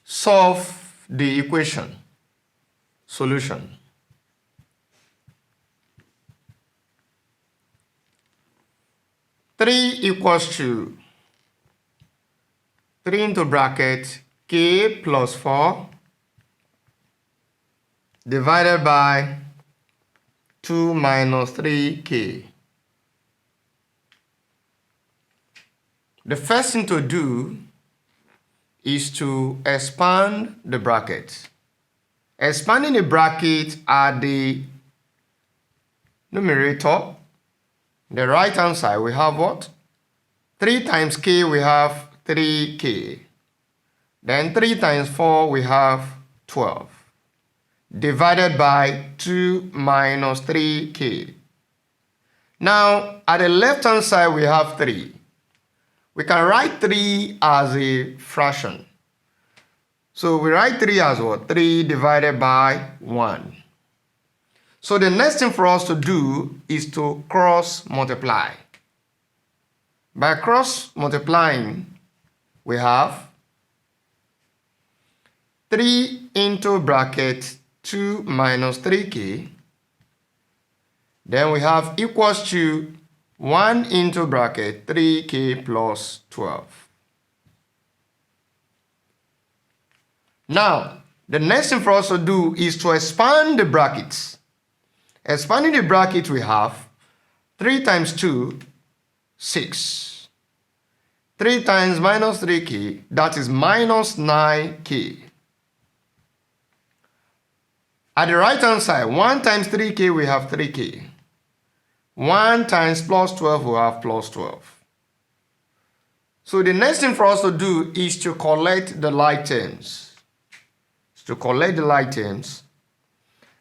Solve the equation. Solution. Three equals to 3 into bracket k plus 4 divided by 2 minus 3k. The first thing to do is to expand the bracket. Expanding the bracket at the numerator, the right hand side, we have what? 3 times k, we have 3k. Then 3 times 4, we have 12. Divided by 2 minus 3k. Now, at the left hand side, we have 3. We can write 3 as a fraction. So we write 3 as what? 3 divided by 1. So the next thing for us to do is to cross multiply. By cross multiplying, we have 3 into bracket 2 minus 3k. Then we have equals to 1 into bracket 3k plus 12. Now, the next thing for us to do is to expand the brackets. Expanding the bracket, we have 3 times 2, 6. 3 times minus 3k, that is minus 9k. At the right hand side, 1 times 3k, we have 3k. 1 times plus 12, we have plus 12. So the next thing for us to do is to collect the like terms.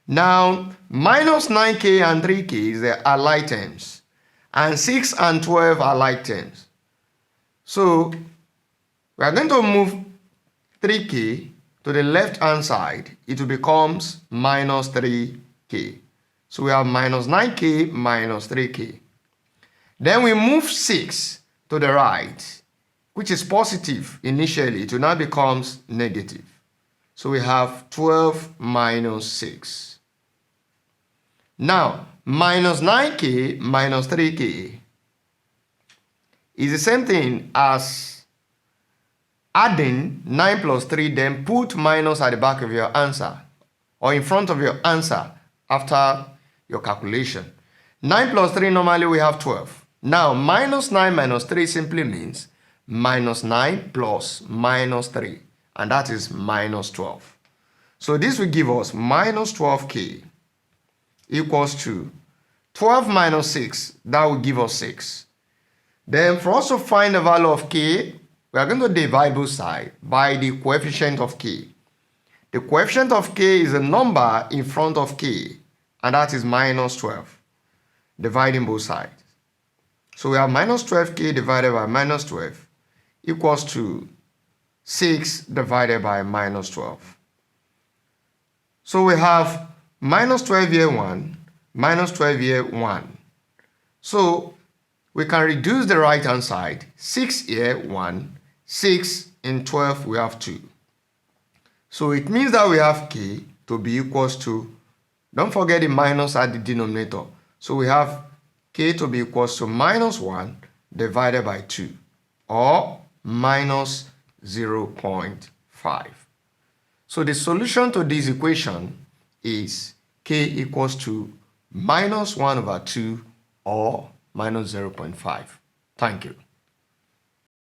Now, minus 9k and 3k are like terms. And 6 and 12 are like terms. So we are going to move 3k to the left hand side. It becomes minus 3k. So we have minus 9k minus 3k. Then we move 6 to the right, which is positive initially. It now becomes negative. So we have 12 minus 6. Now, minus 9k minus 3k is the same thing as adding 9 plus 3, then put minus at the back of your answer or in front of your answer after your calculation. 9 plus 3, normally we have 12. Now, minus 9 minus 3 simply means minus 9 plus minus 3, and that is minus 12. So this will give us minus 12k equals to 12 minus 6, that will give us 6. Then for us to find the value of k, we are going to divide both sides by the coefficient of k. The coefficient of k is a number in front of k, and that is minus 12, dividing both sides. So we have minus 12k divided by minus 12 equals to 6 divided by minus 12. So we have minus 12 here 1, minus 12 here 1. So we can reduce the right hand side. 6 here 1, 6 in 12 we have 2. So it means that we have k to be equals to, don't forget the minus at the denominator. So we have k to be equals to minus 1 divided by 2, or minus 0.5. So the solution to this equation is k equals to minus 1 over 2 or minus 0.5. Thank you.